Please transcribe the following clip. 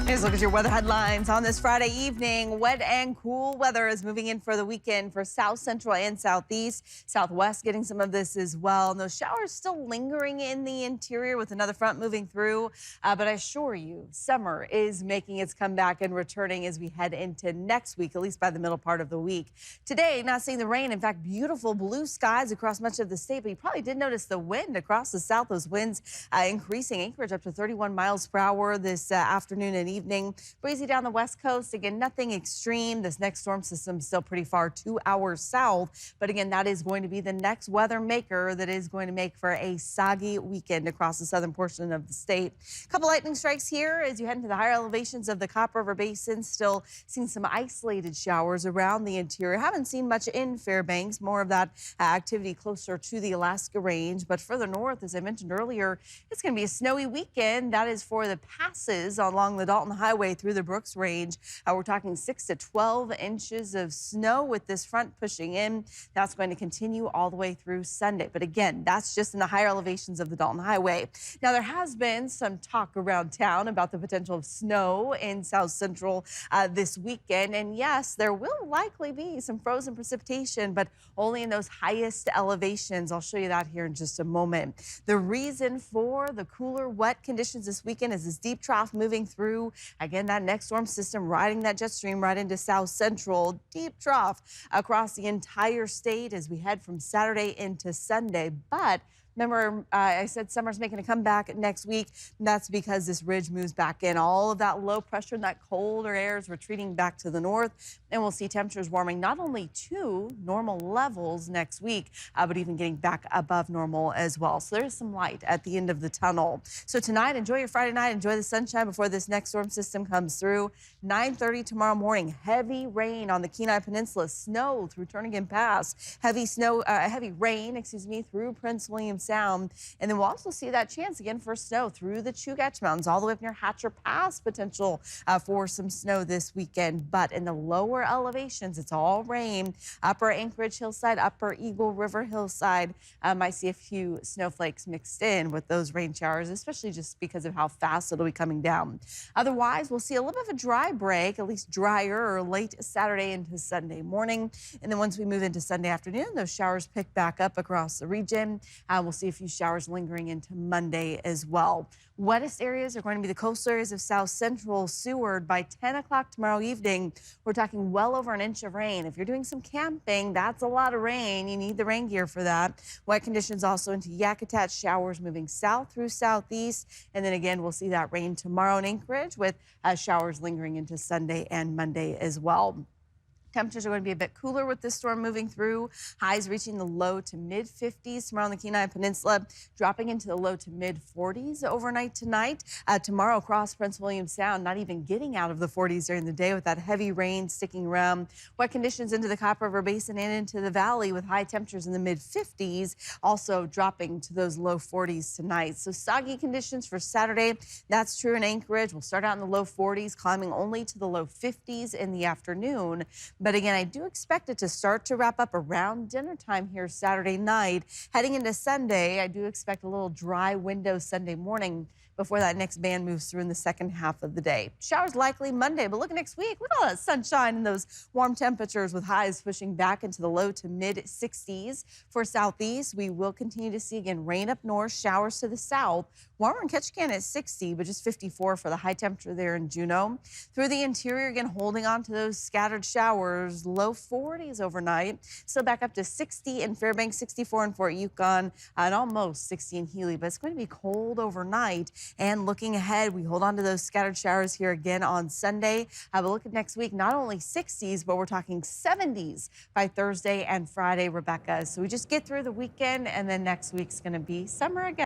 Here's a look at your weather headlines on this Friday evening. Wet and cool weather is moving in for the weekend for South Central and Southeast. Southwest getting some of this as well. And those showers still lingering in the interior with another front moving through. But I assure you, summer is making its comeback and returning as we head into next week, at least by the middle part of the week. Today, not seeing the rain. In fact, beautiful blue skies across much of the state. But you probably did notice the wind across the south. Those winds increasing. Anchorage up to 31 miles per hour this afternoon and evening. Breezy down the west coast. Again, nothing extreme. This next storm system is still pretty far, 2 hours south. But again, that is going to be the next weather maker that is going to make for a soggy weekend across the southern portion of the state. A couple lightning strikes here as you head into the higher elevations of the Copper River Basin. Still seeing some isolated showers around the interior. Haven't seen much in Fairbanks. More of that activity closer to the Alaska range. But further north, as I mentioned earlier, it's going to be a snowy weekend. That is for the passes along the Dalton Highway through the Brooks Range. We're talking 6 to 12 inches of snow with this front pushing in. That's going to continue all the way through Sunday. But again, that's just in the higher elevations of the Dalton Highway. Now, there has been some talk around town about the potential of snow in South Central this weekend. And yes, there will likely be some frozen precipitation, but only in those highest elevations. I'll show you that here in just a moment. The reason for the cooler, wet conditions this weekend is this deep trough moving through. Again, that next storm system riding that jet stream right into South Central. Deep trough across the entire state as we head from Saturday into Sunday. But remember, I said summer's making a comeback next week. And that's because this ridge moves back in. All of that low pressure and that colder air is retreating back to the north. And we'll see temperatures warming not only to normal levels next week, but even getting back above normal as well. So there's some light at the end of the tunnel. So tonight, enjoy your Friday night. Enjoy the sunshine before this next storm system comes through. 9:30 tomorrow morning, heavy rain on the Kenai Peninsula. Snow through Turnagain Pass. Heavy rain, through Prince William Sound. And then we'll also see that chance again for snow through the Chugach Mountains, all the way up near Hatcher Pass, potential for some snow this weekend. But in the lower elevations, it's all rain. Upper Anchorage Hillside, Upper Eagle River Hillside, might see a few snowflakes mixed in with those rain showers, especially just because of how fast it'll be coming down. Otherwise, we'll see a little bit of a dry break, at least drier late Saturday into Sunday morning. And then once we move into Sunday afternoon, those showers pick back up across the region. We'll see a few showers lingering into Monday as well. Wettest areas are going to be the coastal areas of South Central. Seward by 10 o'clock tomorrow evening. We're talking well over an inch of rain. If you're doing some camping, that's a lot of rain. You need the rain gear for that. Wet conditions also into Yakutat. Showers moving south through southeast. And then again, we'll see that rain tomorrow in Anchorage with showers lingering into Sunday and Monday as well. Temperatures are going to be a bit cooler with this storm moving through. Highs reaching the low to mid 50s tomorrow on the Kenai Peninsula, dropping into the low to mid 40s overnight tonight. Tomorrow across Prince William Sound, not even getting out of the 40s during the day with that heavy rain sticking around. Wet conditions into the Copper River Basin and into the valley with high temperatures in the mid 50s, also dropping to those low 40s tonight. So soggy conditions for Saturday. That's true in Anchorage. We'll start out in the low 40s, climbing only to the low 50s in the afternoon. But again, I do expect it to start to wrap up around dinner time here Saturday night. Heading into Sunday, I do expect a little dry window Sunday morning before that next band moves through in the second half of the day. Showers likely Monday, but look at next week. Look at all that sunshine and those warm temperatures with highs pushing back into the low to mid 60s. For southeast, we will continue to see again rain up north, showers to the south. Warmer in Ketchikan at 60, but just 54 for the high temperature there in Juneau. Through the interior, again, holding on to those scattered showers, low 40s overnight. Still back up to 60 in Fairbanks, 64 in Fort Yukon, and almost 60 in Healy. But it's going to be cold overnight. And looking ahead, we hold on to those scattered showers here again on Sunday. Have a look at next week, not only 60s, but we're talking 70s by Thursday and Friday, Rebecca. So we just get through the weekend, and then next week's going to be summer again.